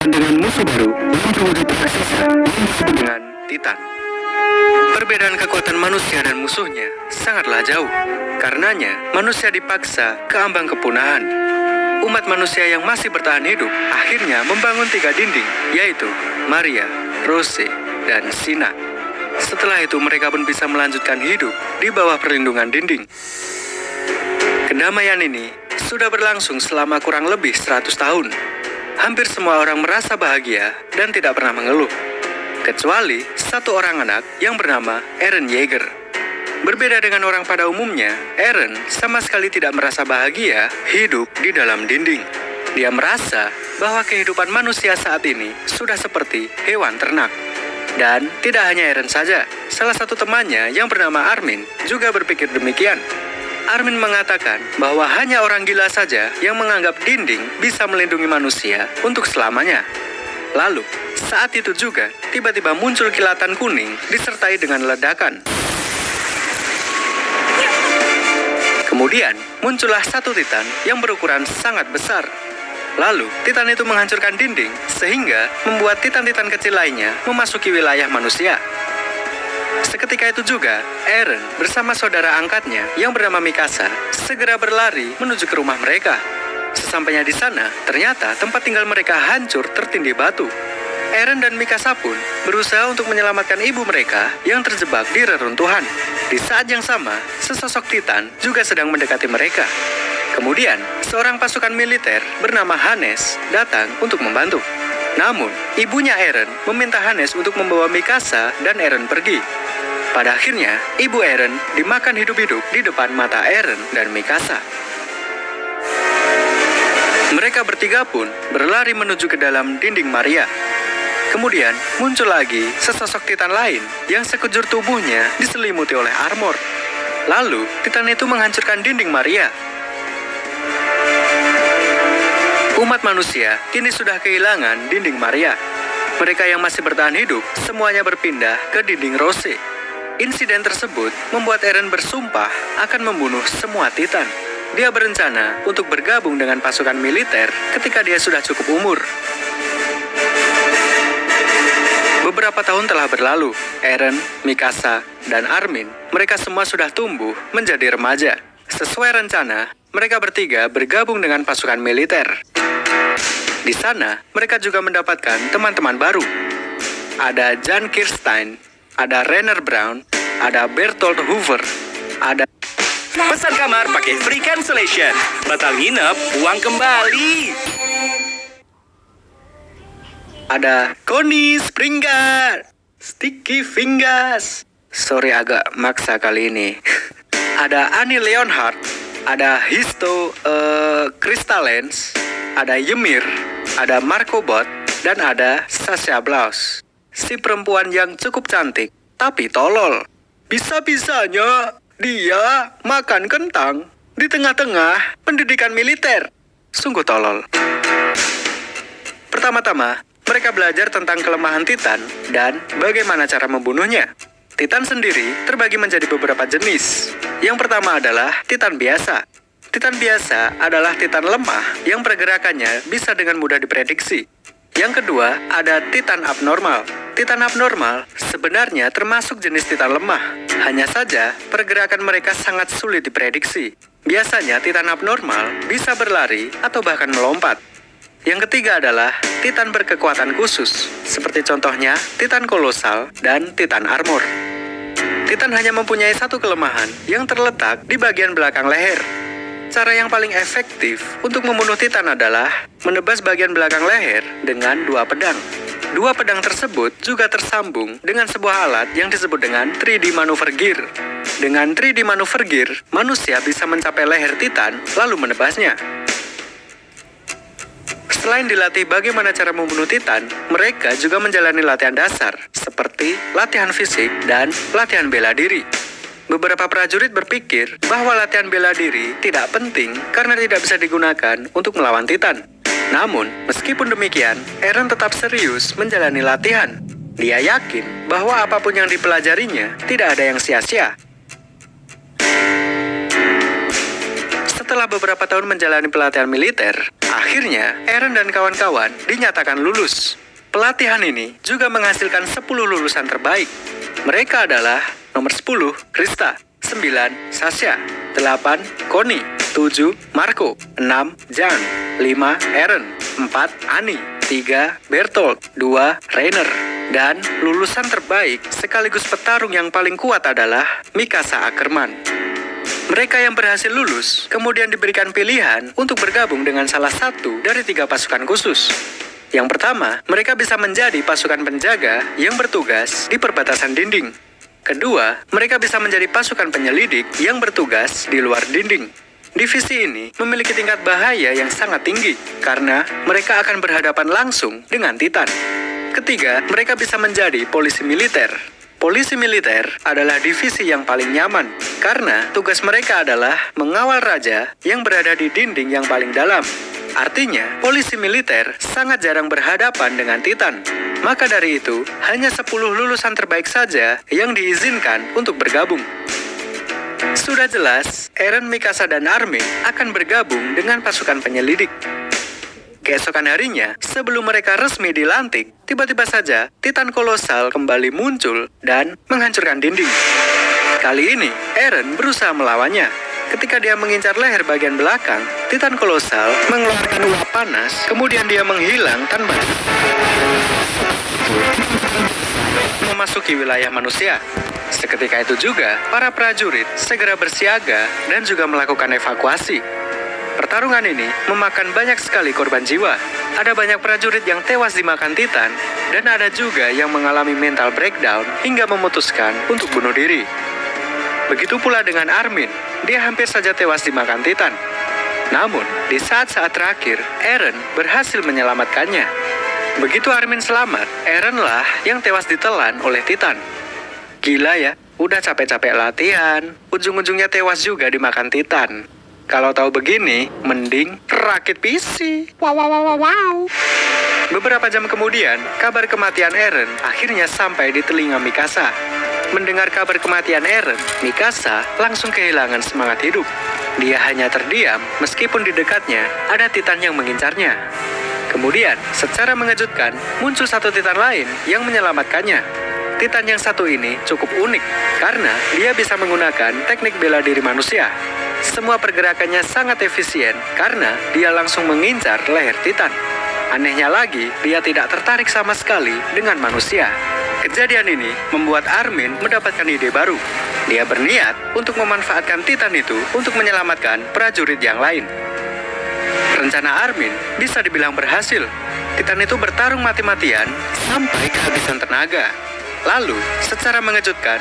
dengan musuh baru yang berwujud raksasa yang disebut dengan Titan. Perbedaan kekuatan manusia dan musuhnya sangatlah jauh. Karenanya, manusia dipaksa ke ambang kepunahan. Umat manusia yang masih bertahan hidup akhirnya membangun 3 dinding, yaitu Maria, Rose, dan Sina. Setelah itu mereka pun bisa melanjutkan hidup di bawah perlindungan dinding. Kedamaian ini sudah berlangsung selama kurang lebih 100 tahun. Hampir semua orang merasa bahagia dan tidak pernah mengeluh. Kecuali satu orang anak yang bernama Eren Yeager. Berbeda dengan orang pada umumnya, Eren sama sekali tidak merasa bahagia hidup di dalam dinding. Dia merasa bahwa kehidupan manusia saat ini sudah seperti hewan ternak. Dan tidak hanya Eren saja, salah satu temannya yang bernama Armin juga berpikir demikian. Armin mengatakan bahwa hanya orang gila saja yang menganggap dinding bisa melindungi manusia untuk selamanya. Lalu, saat itu juga tiba-tiba muncul kilatan kuning disertai dengan ledakan. Kemudian, muncullah satu Titan yang berukuran sangat besar. Lalu, Titan itu menghancurkan dinding sehingga membuat Titan-Titan kecil lainnya memasuki wilayah manusia. Seketika itu juga, Eren bersama saudara angkatnya yang bernama Mikasa segera berlari menuju ke rumah mereka. Sesampainya di sana, ternyata tempat tinggal mereka hancur tertindih batu. Eren dan Mikasa pun berusaha untuk menyelamatkan ibu mereka yang terjebak di reruntuhan. Di saat yang sama, sesosok Titan juga sedang mendekati mereka. Kemudian, seorang pasukan militer bernama Hannes datang untuk membantu. Namun, ibunya Eren meminta Hannes untuk membawa Mikasa dan Eren pergi. Pada akhirnya, ibu Eren dimakan hidup-hidup di depan mata Eren dan Mikasa. Mereka bertiga pun berlari menuju ke dalam dinding Maria. Kemudian, muncul lagi sesosok Titan lain yang sekujur tubuhnya diselimuti oleh armor. Lalu, Titan itu menghancurkan dinding Maria. Umat manusia kini sudah kehilangan dinding Maria. Mereka yang masih bertahan hidup semuanya berpindah ke dinding Rose. Insiden tersebut membuat Eren bersumpah akan membunuh semua Titan. Dia berencana untuk bergabung dengan pasukan militer ketika dia sudah cukup umur. Beberapa tahun telah berlalu, Eren, Mikasa, dan Armin, mereka semua sudah tumbuh menjadi remaja. Sesuai rencana, mereka bertiga bergabung dengan pasukan militer. Di sana, mereka juga mendapatkan teman-teman baru. Ada Jan Kirstein, ada Rainer Brown, ada Bertolt Hoover, ada... Pesan kamar pakai free cancellation. Batal nginep, uang kembali. Ada Connie Springer, Sticky Fingers. Sorry agak maksa kali ini. Ada Annie Leonhardt, ada Histo Crystalens, ada Ymir, ada Marco Bot, dan ada Sasha Blaus. Si perempuan yang cukup cantik, tapi tolol. Bisa-bisanya dia makan kentang di tengah-tengah pendidikan militer. Sungguh tolol. Pertama-tama, mereka belajar tentang kelemahan Titan dan bagaimana cara membunuhnya. Titan sendiri terbagi menjadi beberapa jenis. Yang pertama adalah Titan biasa. Titan biasa adalah Titan lemah yang pergerakannya bisa dengan mudah diprediksi. Yang kedua, ada Titan abnormal. Titan abnormal sebenarnya termasuk jenis Titan lemah. Hanya saja, pergerakan mereka sangat sulit diprediksi. Biasanya Titan abnormal bisa berlari atau bahkan melompat. Yang ketiga adalah Titan berkekuatan khusus, seperti contohnya Titan kolosal dan Titan armor. Titan hanya mempunyai satu kelemahan yang terletak di bagian belakang leher. Cara yang paling efektif untuk membunuh Titan adalah menebas bagian belakang leher dengan 2 pedang. 2 pedang tersebut juga tersambung dengan sebuah alat yang disebut dengan 3D Maneuver Gear. Dengan 3D Maneuver Gear, manusia bisa mencapai leher Titan lalu menebasnya. Selain dilatih bagaimana cara membunuh Titan, mereka juga menjalani latihan dasar, seperti latihan fisik dan latihan bela diri. Beberapa prajurit berpikir bahwa latihan bela diri tidak penting karena tidak bisa digunakan untuk melawan Titan. Namun, meskipun demikian, Eren tetap serius menjalani latihan. Dia yakin bahwa apapun yang dipelajarinya tidak ada yang sia-sia. Setelah beberapa tahun menjalani pelatihan militer, Akhirnya, Eren dan kawan-kawan dinyatakan lulus. Pelatihan ini juga menghasilkan 10 lulusan terbaik. Mereka adalah nomor 10, Krista, 9, Sasha, 8, Connie, 7, Marco, 6, Jan, 5, Eren, 4, Ani, 3, Bertolt, 2, Rainer. Dan lulusan terbaik sekaligus petarung yang paling kuat adalah Mikasa Ackerman. Mereka yang berhasil lulus kemudian diberikan pilihan untuk bergabung dengan salah satu dari 3 pasukan khusus. Yang pertama, mereka bisa menjadi pasukan penjaga yang bertugas di perbatasan dinding. Kedua, mereka bisa menjadi pasukan penyelidik yang bertugas di luar dinding. Divisi ini memiliki tingkat bahaya yang sangat tinggi karena mereka akan berhadapan langsung dengan Titan. Ketiga, mereka bisa menjadi polisi militer. Polisi militer adalah divisi yang paling nyaman karena tugas mereka adalah mengawal raja yang berada di dinding yang paling dalam. Artinya, polisi militer sangat jarang berhadapan dengan Titan. Maka dari itu, hanya 10 lulusan terbaik saja yang diizinkan untuk bergabung. Sudah jelas, Eren, Mikasa, dan Armin akan bergabung dengan pasukan penyelidik. Keesokan harinya, sebelum mereka resmi dilantik, tiba-tiba saja Titan kolosal kembali muncul dan menghancurkan dinding. Kali ini, Eren berusaha melawannya. Ketika dia mengincar leher bagian belakang, Titan kolosal mengeluarkan uap panas, kemudian dia menghilang tanpa memasuki wilayah manusia. Seketika itu juga, para prajurit segera bersiaga dan juga melakukan evakuasi. Pertarungan ini memakan banyak sekali korban jiwa. Ada banyak prajurit yang tewas dimakan Titan, dan ada juga yang mengalami mental breakdown hingga memutuskan untuk bunuh diri. Begitu pula dengan Armin, dia hampir saja tewas dimakan Titan. Namun, di saat-saat terakhir, Eren berhasil menyelamatkannya. Begitu Armin selamat, Erenlah yang tewas ditelan oleh Titan. Gila ya, udah capek-capek latihan, ujung-ujungnya tewas juga dimakan Titan. Kalau tahu begini, mending rakit PC. Wow. Beberapa jam kemudian, kabar kematian Eren akhirnya sampai di telinga Mikasa. Mendengar kabar kematian Eren, Mikasa langsung kehilangan semangat hidup. Dia hanya terdiam meskipun di dekatnya ada Titan yang mengincarnya. Kemudian, secara mengejutkan, muncul satu Titan lain yang menyelamatkannya. Titan yang satu ini cukup unik karena dia bisa menggunakan teknik bela diri manusia. Semua pergerakannya sangat efisien karena dia langsung mengincar leher Titan. Anehnya lagi, dia tidak tertarik sama sekali dengan manusia. Kejadian ini membuat Armin mendapatkan ide baru. Dia berniat untuk memanfaatkan Titan itu untuk menyelamatkan prajurit yang lain. Rencana Armin bisa dibilang berhasil. Titan itu bertarung mati-matian sampai kehabisan tenaga. Lalu, secara mengejutkan,